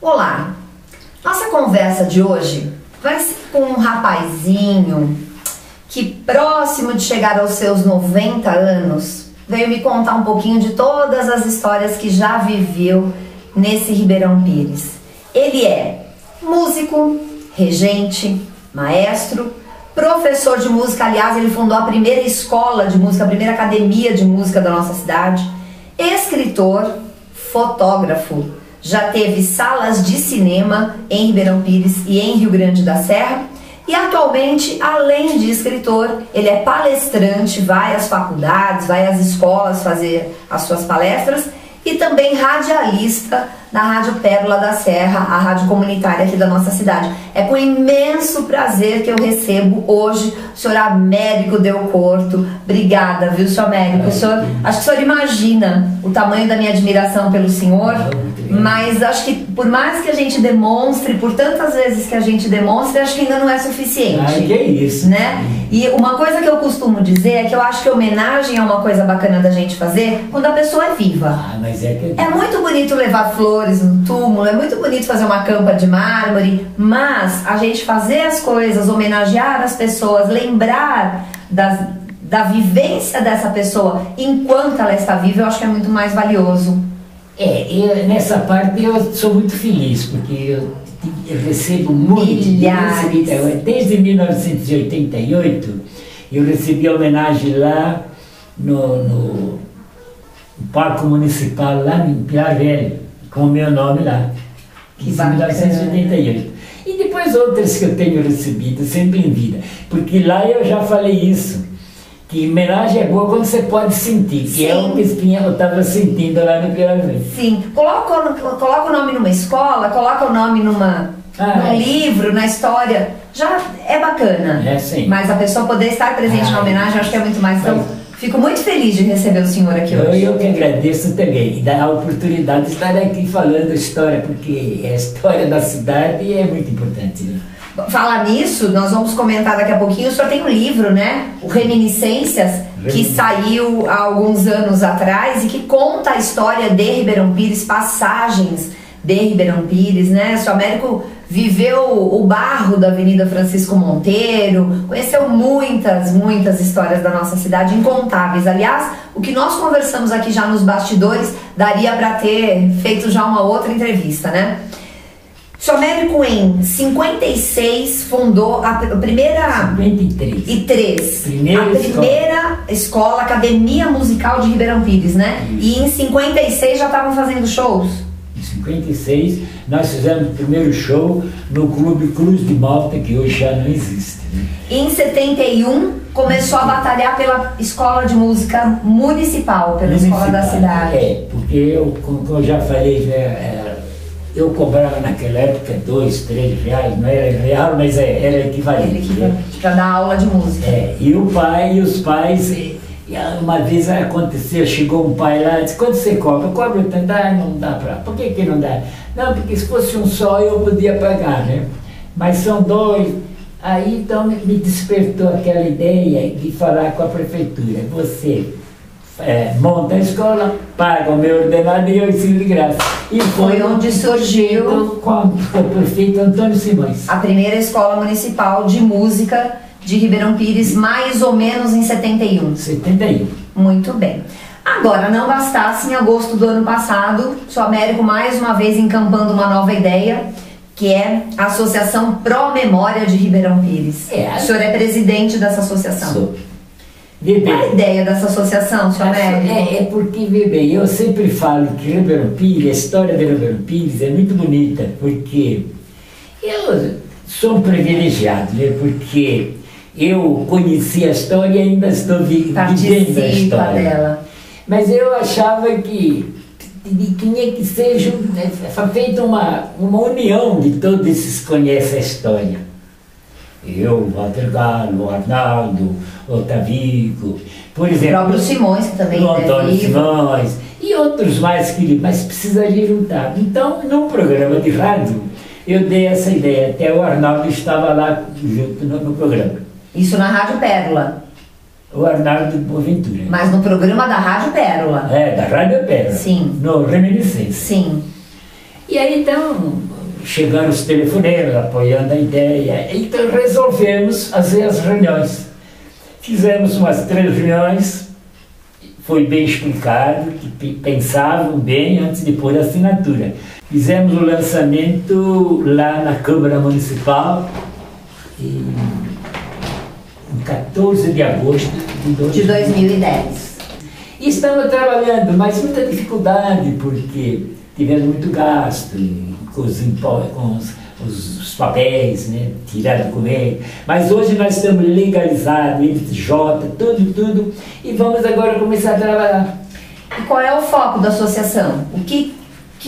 Olá, nossa conversa de hoje vai ser com um rapazinho que, próximo de chegar aos seus 90 anos, veio me contar um pouquinho de todas as histórias que já viveu nesse Ribeirão Pires. Ele é músico, regente, maestro, professor de música. Aliás, ele fundou a primeira escola de música, a primeira academia de música da nossa cidade, escritor, fotógrafo. Já teve salas de cinema em Ribeirão Pires e em Rio Grande da Serra. E atualmente, além de escritor, ele é palestrante, vai às faculdades, vai às escolas fazer as suas palestras e também radialista na Rádio Pérola da Serra, a rádio comunitária aqui da nossa cidade. É com imenso prazer que eu recebo hoje o senhor Américo Del Corto. Obrigada, viu, senhor Américo? Acho que o senhor imagina o tamanho da minha admiração pelo senhor, mas acho que por mais que a gente demonstre, por tantas vezes que a gente demonstre, acho que ainda não é suficiente. Ai, que isso, né? E uma coisa que eu costumo dizer é que eu acho que homenagem é uma coisa bacana da gente fazer quando a pessoa é viva. Ah, mas é muito bonito levar flores no túmulo, é muito bonito fazer uma campa de mármore, mas a gente fazer as coisas, homenagear as pessoas, lembrar da vivência dessa pessoa enquanto ela está viva, eu acho que é muito mais valioso. Nessa parte eu sou muito feliz, porque eu recebo muito. Desde 1988 eu recebi homenagem lá no Parque Municipal, lá em Pilar Velho, com o meu nome lá, em 1988. E depois outras que eu tenho recebido, sempre em vida, porque lá eu já falei isso, que homenagem é boa quando você pode sentir, que sim, é o que eu estava sentindo lá no Pilar Velho. Sim, coloca o nome numa escola, coloca o nome num livro, na história, já é bacana. Sim. Mas a pessoa poder estar presente na homenagem, acho que é muito mais. Então, fico muito feliz de receber o senhor aqui hoje. Eu que agradeço também, e dar a oportunidade de estar aqui falando a história, porque a história da cidade é muito importante, né? Falar nisso, nós vamos comentar daqui a pouquinho. O senhor tem um livro, né? O Reminiscências, que saiu há alguns anos atrás e que conta a história de Ribeirão Pires, passagens de Ribeirão Pires, né? O senhor Américo viveu o barro da Avenida Francisco Monteiro, conheceu muitas histórias da nossa cidade, incontáveis. Aliás, o que nós conversamos aqui já nos bastidores daria para ter feito já uma outra entrevista, né? O senhor Américo, em 56, fundou a primeira... 53. Primeira escola, Academia Musical de Ribeirão Pires, né? Isso. E em 56 já estavam fazendo shows? Em 56, nós fizemos o primeiro show no Clube Cruz de Malta, que hoje já não existe, né? Em 71, começou a batalhar pela Escola de Música Municipal, pela Escola da cidade. Porque como eu já falei, eu cobrava naquela época 2, 3 reais, não era real, mas era equivalente. Para dar aula de música. E o pai e os pais, uma vez aconteceu, chegou um pai lá e disse: quando você cobra? Eu cobro tanto, não dá para. Por que não dá? Não, porque se fosse um só eu podia pagar, né? Mas são 2. Aí então me despertou aquela ideia de falar com a prefeitura: você monta a escola, paga o meu ordenado e eu ensino de graça. E foi onde surgiu com o prefeito Antônio Simões. A primeira escola municipal de música de Ribeirão Pires, mais ou menos em 71. 71. Muito bem. Agora, não bastasse, em agosto do ano passado, o senhor Américo mais uma vez encampando uma nova ideia, que é a Associação Pro Memória de Ribeirão Pires. O senhor é presidente dessa associação. Sou. Qual a ideia dessa associação, senhor Américo? Porque, eu sempre falo que Ribeirão Pires, a história de Ribeirão Pires é muito bonita, porque eu sou um privilegiado, né? Porque eu conheci a história e ainda estou vivendo a história dela. Mas eu achava que tinha que ser feita uma união de todos esses que conhecem a história. Eu, Walter Galo, Arnaldo, Otavico, por exemplo... O próprio Simões, que também o Antônio Simões, e outros mais mas precisaria juntar. Então, num programa de rádio, eu dei essa ideia, até o Arnaldo estava lá junto no programa. Isso na Rádio Pérola? O Arnaldo Boaventura. Mas no programa da Rádio Pérola? Da Rádio Pérola. Sim. No Reminiscência. Sim. E aí, então, chegaram os telefonemas apoiando a ideia, então resolvemos fazer as reuniões. Fizemos umas 3 reuniões, foi bem explicado, que pensavam bem antes de pôr a assinatura. Fizemos o lançamento lá na Câmara Municipal, em 14 de agosto de 2010. E estamos trabalhando, mas muita dificuldade, porque tivemos muito gasto com os papéis, né? Tirar documento. Mas hoje nós estamos legalizados, LTJ, tudo, e vamos agora começar a trabalhar. E qual é o foco da associação? Que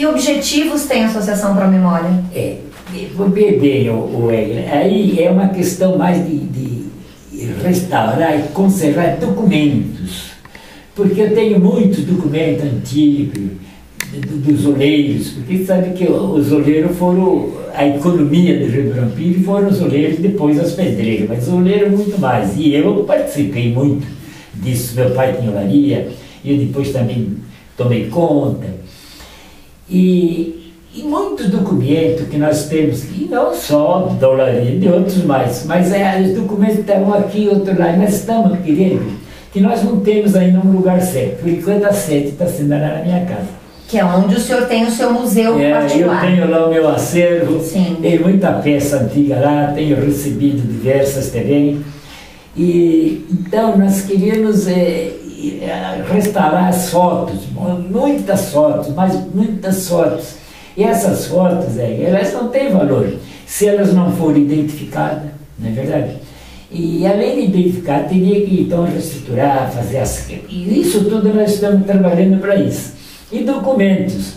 objetivos tem a Associação Pro Memória? Vou ver bem, aí é uma questão mais de restaurar e conservar documentos, porque eu tenho muitos documentos antigos dos oleiros, porque sabe que os oleiros foram a economia de Ribeirão Pires, foram os oleiros, depois as pedreiras, mas os oleiros muito mais, e eu participei muito disso. Meu pai tinha olaria, eu depois também tomei conta, e muitos documentos que nós temos, e não só da olaria, de outros mais, mas os documentos estavam aqui, outro lá, e nós estamos querendo, que nós não temos ainda um lugar certo, por enquanto a sede está sendo lá na minha casa. Que é onde o senhor tem o seu museu particular. Eu tenho lá o meu acervo, Sim. Tem muita peça antiga lá, tenho recebido diversas também. E então nós queríamos restaurar as fotos, muitas fotos, mas muitas fotos. E essas fotos, elas não têm valor se elas não forem identificadas, não é verdade? E além de identificar, teria que então reestruturar, fazer e isso tudo nós estamos trabalhando para isso. E documentos.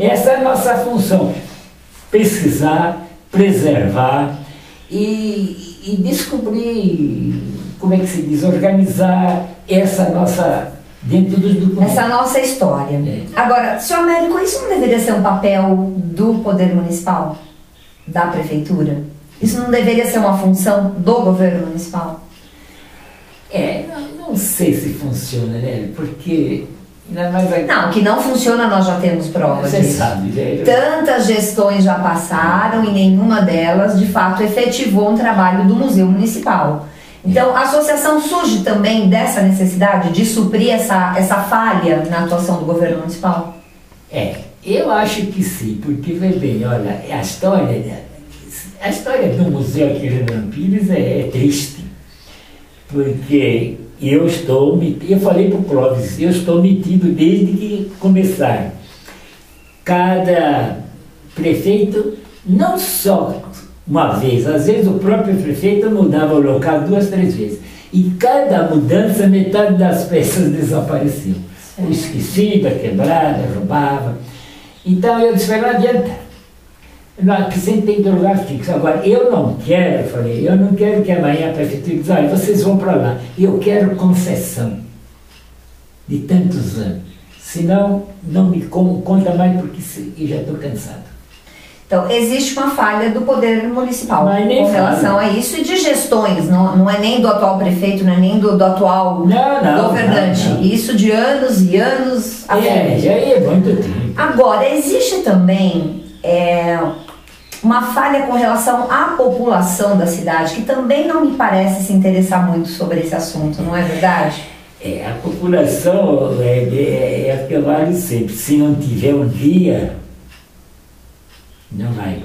Essa é a nossa função, pesquisar, preservar e descobrir, como é que se diz, organizar essa nossa, dentro dos documentos. Essa nossa história. Agora, senhor Américo, isso não deveria ser um papel do Poder Municipal? Da Prefeitura? Isso não deveria ser uma função do governo municipal? Não sei se funciona, né? Porque... Não, que não funciona, nós já temos provas Você disso. sabe, né? Tantas gestões já passaram e nenhuma delas, de fato, efetivou um trabalho do Museu Municipal. Então, a associação surge também dessa necessidade de suprir essa falha na atuação do governo municipal? Eu acho que sim, porque, vê bem, olha, a história do museu aqui em Ribeirão Pires é triste, porque... eu falei para o Clóvis, eu estou metido desde que começaram. Cada prefeito, não só uma vez, às vezes o próprio prefeito mudava o local 2, 3 vezes. E cada mudança, metade das peças desapareceu. O esquecida, quebrada, roubava. Então eu disse, não adianta. Que sempre tem que ter lugar fixo. Agora, eu não quero que amanhã a prefeitura diga, olha, vocês vão para lá. Eu quero concessão de tantos anos. Senão, não me conta mais, porque eu já estou cansado. Então, existe uma falha do Poder Municipal com relação a isso e de gestões. Não é nem do atual prefeito, não é nem do atual governante. Não. Isso de anos e anos a frente. Já é muito tempo. Agora, existe também... uma falha com relação à população da cidade, que também não me parece se interessar muito sobre esse assunto, não é verdade? A população é o que eu falo sempre, se não tiver um guia, não vai.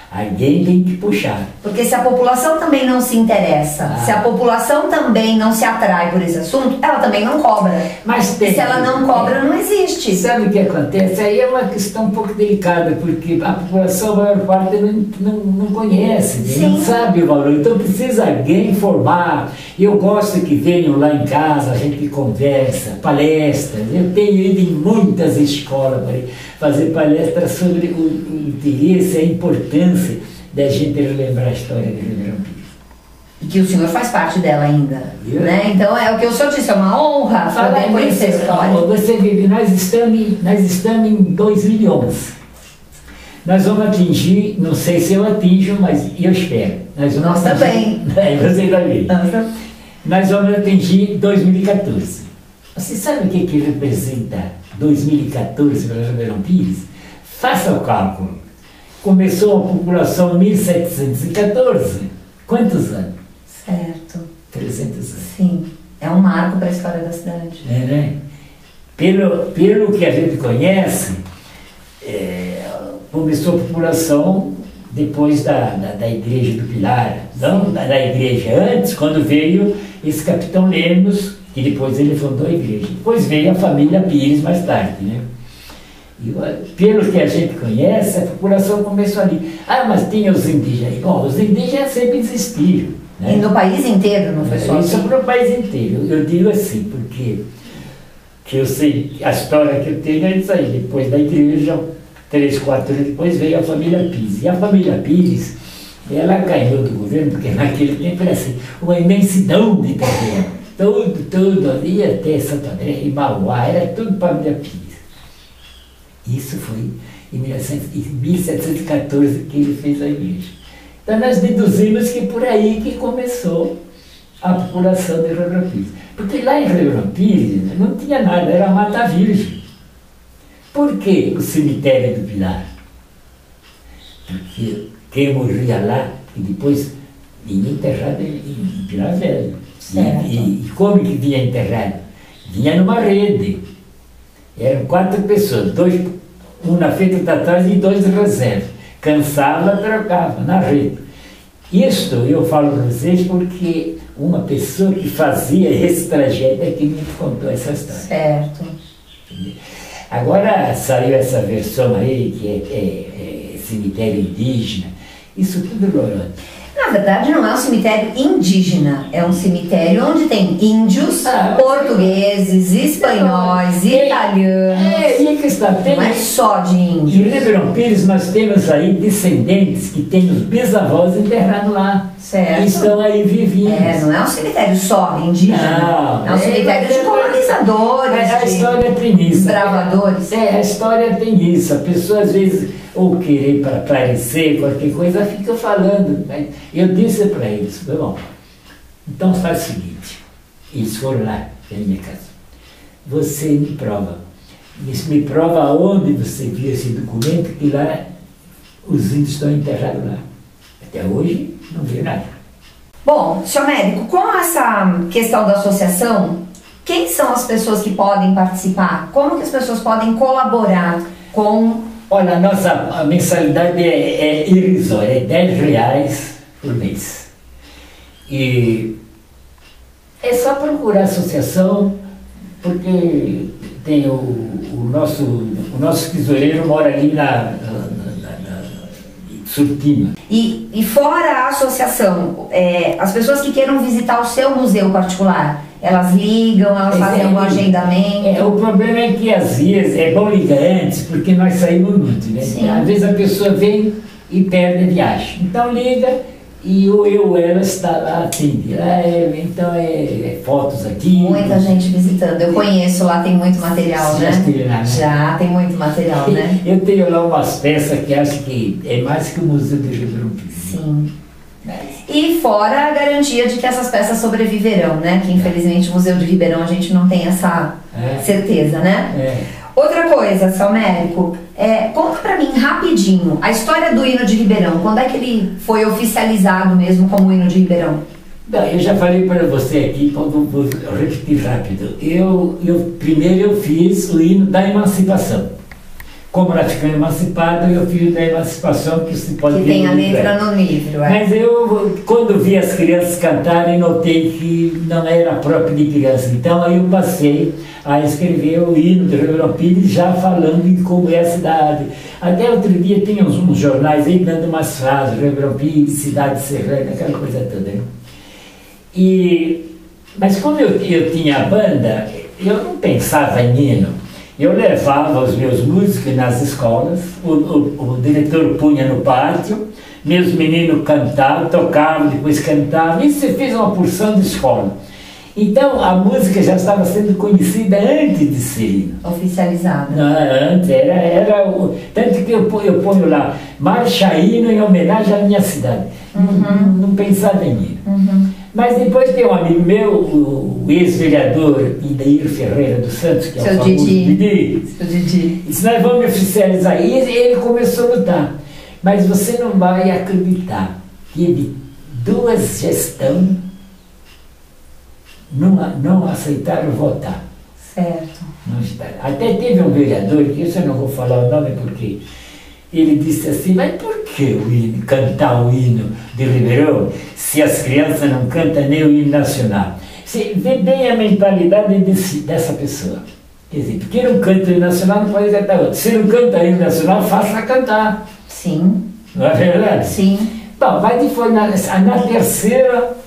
Alguém tem que puxar. Porque se a população também não se interessa, se a população também não se atrai por esse assunto, ela também não cobra. Mas se ela não cobra, não existe. Sabe o que acontece? Aí é uma questão um pouco delicada, porque a população, a maior parte, não conhece, não sabe o valor. Então precisa alguém informar. Eu gosto que venham lá em casa, a gente conversa, palestras. Eu tenho ido em muitas escolas para fazer palestras sobre o interesse, a importância da gente relembrar a história de Ribeirão Pires. E que o senhor faz parte dela ainda, né? Então é o que o senhor disse, é uma honra poder conhecer a história. Você vive, nós estamos em 2011. Nós vamos atingir, não sei se eu atinjo, mas eu espero. Nós também. Você também. Nós vamos atingir 2014. Você sabe o que representa 2014 para Ribeirão Pires? Faça o cálculo. começou a população em 1714. Quantos anos? Certo. 300 anos. Sim, é um marco para a história da cidade. É, né? Pelo que a gente conhece, começou a população depois da igreja do Pilar, não da igreja antes, quando veio esse capitão Lemos, que depois ele fundou a igreja. Depois veio a família Pires mais tarde, né? E, pelo que a gente conhece, a população começou ali. Ah, mas tinha os indígenas. Bom, os indígenas sempre existiram, né? E no país inteiro, não foi só Isso aqui? para o país inteiro. Eu digo assim, porque que eu sei, a história que eu tenho é isso aí. Depois da igreja, 3, 4 anos depois, veio a família Pires. E a família Pires, ela ganhou do governo, porque naquele tempo era assim, uma imensidão de terreno. Tudo ali, até Santo André e Mauá, era tudo família Pires. Isso foi em 1714 que ele fez a igreja. Então nós deduzimos que por aí que começou a população de Ribeirão Pires. Porque lá em Ribeirão Pires não tinha nada, era mata virgem. Por que o cemitério do Pilar? Porque quem morria lá, e depois vinha enterrado em Pilar Velho. E como que vinha enterrado? Vinha numa rede. Eram 4 pessoas, um na frente de trás e 2 de reserva. Cansava, trocava na rede. Isto eu falo para vocês porque uma pessoa que fazia esse trajeto é que me contou essa história. Certo. Agora saiu essa versão aí, que é cemitério indígena. Isso tudo, Lorena. Na verdade, não é um cemitério indígena, é um cemitério onde tem índios, portugueses, espanhóis, italianos. E que está tendo. Não é só de índios. Em Ribeirão Pires nós temos aí descendentes que têm os bisavós enterrados lá. Certo. E estão aí vivinhos. Não é um cemitério só indígena. Não, é um cemitério de colonizadores, a história tem isso. Bravadores. A história tem isso. A pessoa às vezes, ou querer para parecer qualquer coisa, fica falando. Né? Eu disse para eles, bom, então faz o seguinte, eles foram lá na minha casa, você me prova onde você viu esse documento, que lá os índios estão enterrados lá. Até hoje não vi nada. Bom, senhor médico, com essa questão da associação, quem são as pessoas que podem participar? Como que as pessoas podem colaborar com... Olha, a mensalidade é irrisória, é R$10 por mês. E é só procurar a associação, porque tem o nosso tesoureiro mora ali na Surtima. E fora a associação, as pessoas que queiram visitar o seu museu particular, elas ligam, elas fazem algum agendamento? O problema é que às vezes é bom ligar antes, porque nós saímos muito, né? Sim. Às vezes a pessoa vem e perde a viagem. Então liga e ela está lá, atende. Então fotos aqui. Muita gente visitando. Eu conheço lá, tem muito material, Você né? já esteve lá, né? Já, tem muito material, né? Eu tenho lá umas peças que acho que é mais que o Museu de Ribeirão Pires. Sim. E fora a garantia de que essas peças sobreviverão, né? Que infelizmente o Museu de Ribeirão a gente não tem essa certeza, né? Outra coisa, seu médico, conta pra mim rapidinho a história do hino de Ribeirão. Quando é que ele foi oficializado mesmo como hino de Ribeirão? Não, eu já falei para você aqui, vou repetir rápido. Primeiro eu fiz o hino da emancipação. Como nós ficamos emancipados, eu fiz da emancipação, que se pode ver. Que tem a letra no livro, Mas eu, quando vi as crianças cantarem, notei que não era próprio de criança. Então aí eu passei a escrever o hino de Ribeirão Pires, já falando de como é a cidade. Até outro dia tinha uns jornais aí dando umas frases, Ribeirão Pires, cidade serrana, aquela coisa toda. Né? Mas como eu tinha a banda, eu não pensava em hino. Eu levava os meus músicos nas escolas, o diretor punha no pátio, meus meninos cantavam, tocavam, depois cantavam, e se fez uma porção de escola. Então a música já estava sendo conhecida antes de ser oficializada. Antes, tanto que eu ponho lá, marcha hino em homenagem à minha cidade. Não pensava em hino. Mas depois tem um amigo meu, o ex-vereador Idair Ferreira dos Santos, que é o famoso Didi. Disse, nós vamos oficializar. E ele começou a lutar. Mas você não vai acreditar que ele, 2 gestões, não aceitaram votar. Certo. Até teve um vereador, que eu não vou falar o nome porque ele disse assim, mas por que cantar o hino de Ribeirão se as crianças não cantam nem o hino nacional? Você vê bem a mentalidade dessa pessoa. Quer dizer, porque não canta o hino nacional, não pode cantar outro. Se não canta o hino nacional, faça cantar. Sim. Não é verdade? Sim. Bom, mas foi na terceira,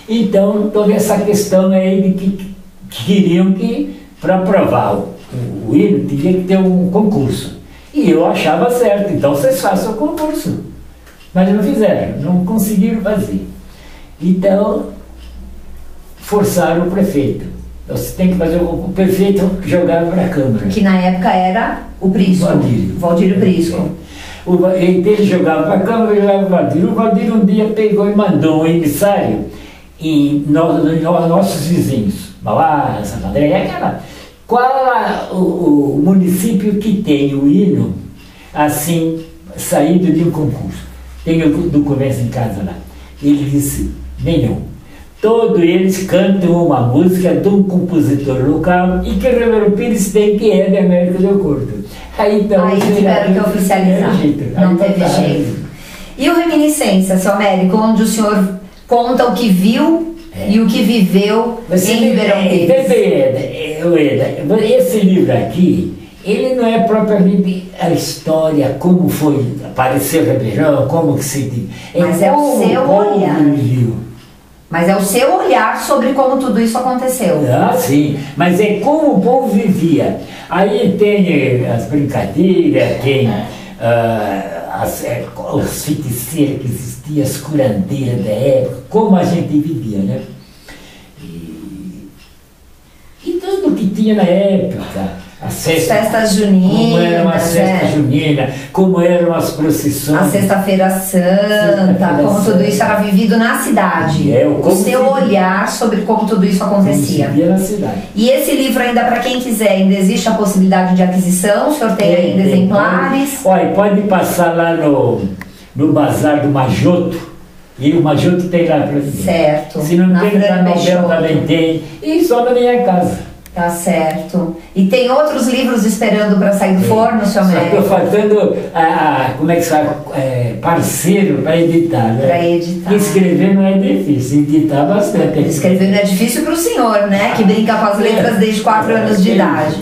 então, toda essa questão aí de que queriam que, para aprovar o hino, tinha que ter um concurso. E eu achava certo, então vocês façam o concurso. Mas não fizeram, não conseguiram fazer. Então, forçaram o prefeito. Então, você tem que fazer o prefeito jogar para a Câmara. Que na época era o Prisco. Valdírio Prisco. Ele jogava para a Câmara e jogava para o Valdir. O Valdir um dia pegou e mandou um emissário em nossos vizinhos, Mauá, Santo André, aquela. Qual o município que tem o hino assim, saído de um concurso? Tem o documento em casa lá. Ele disse, nenhum. Todos eles cantam uma música de um compositor local e que o Ribeirão Pires tem, que é de Américo do Cordo. Aí tiveram que oficializar. Não teve jeito. E o Reminiscência, seu Américo, onde o senhor conta o que viu e o que viveu em Ribeirão Pires? Esse livro aqui, ele não é propriamente a história, como foi, apareceu Ribeirão, como que se... Mas é o seu olhar. Mas é o seu olhar sobre como tudo isso aconteceu. Ah, sim, mas é como o povo vivia. Aí tem as brincadeiras, tem os feiticeiros que existiam, as curandeiras da época, como a gente vivia, né? E tudo que tinha na época. As festas juninas. Como eram as festas juninas, como eram as procissões. A Sexta-feira Santa, como tudo isso era vivido na cidade. O seu olhar sobre como tudo isso acontecia. Na cidade. E esse livro ainda, para quem quiser, ainda existe a possibilidade de aquisição, o senhor tem ainda exemplares? Olha, pode passar lá no Bazar do Majoto. E o Majoto tem lá para ver. Certo. Se não tem, na Nobel também tem. E só na minha casa. Tá certo. E tem outros livros esperando para sair do forno, seu Américo? Estou faltando, como é que se fala, parceiro para editar, né? Para editar. Escrever não é difícil, editar bastante. Escrever não é difícil para o senhor, né? Que brinca com as letras desde 4 anos de idade.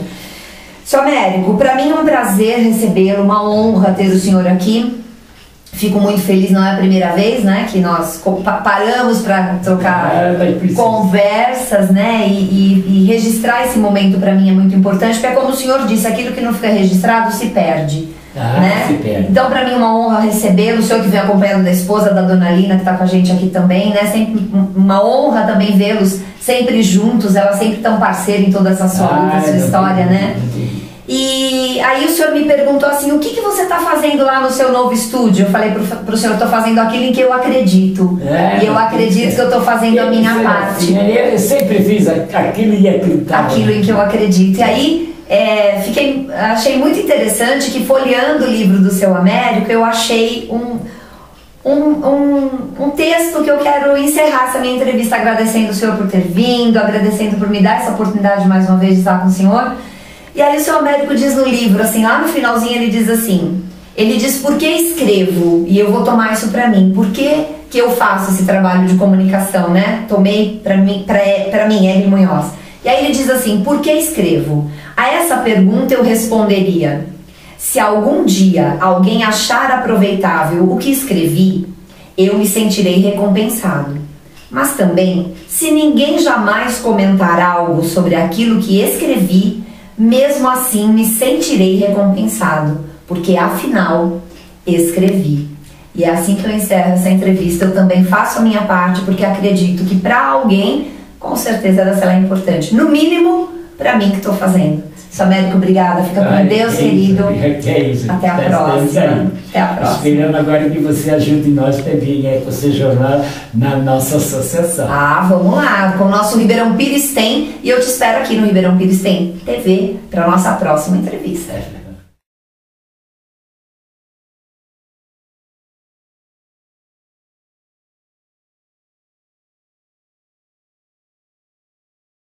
Seu Américo, para mim é um prazer recebê-lo, uma honra ter o senhor aqui. Fico muito feliz, não é a primeira vez, né, que nós paramos para trocar conversas, né, e registrar esse momento para mim é muito importante, porque como o senhor disse, aquilo que não fica registrado se perde, né? Se perde. Então para mim é uma honra recebê-lo, o senhor que vem acompanhando da esposa da Dona Lina, que está com a gente aqui também, né, sempre uma honra também vê-los sempre juntos, ela sempre tão parceira em toda essa sua luta, sua história, né? E aí o senhor me perguntou assim, o que você está fazendo lá no seu novo estúdio? Eu falei para o senhor, estou fazendo aquilo em que eu acredito. E eu acredito que eu estou fazendo a minha parte. Eu sempre fiz aquilo e acreditava. Aquilo em que eu acredito. E aí achei muito interessante que folheando o livro do seu Américo, eu achei um texto que eu quero encerrar essa minha entrevista agradecendo o senhor por ter vindo, agradecendo por me dar essa oportunidade mais uma vez de estar com o senhor. E aí o seu Américo diz no livro, assim, lá no finalzinho ele diz assim, ele diz, por que escrevo? E eu vou tomar isso pra mim, por que eu faço esse trabalho de comunicação, né? Tomei pra mim, Hélio Munhoz. E aí ele diz assim, por que escrevo? A essa pergunta eu responderia, se algum dia alguém achar aproveitável o que escrevi, eu me sentirei recompensado. Mas também, se ninguém jamais comentar algo sobre aquilo que escrevi, mesmo assim me sentirei recompensado, porque afinal escrevi. E é assim que eu encerro essa entrevista. Eu também faço a minha parte, porque acredito que para alguém, com certeza ela será importante. No mínimo, para mim que estou fazendo. Seu Américo, obrigada. Fica com Deus, querido. Até a próxima. Até a próxima. Esperando agora que você ajude nós também, com esse jornal na nossa associação. Vamos lá. Com o nosso Ribeirão Pires tem. E eu te espero aqui no Ribeirão Pires tem TV para nossa próxima entrevista.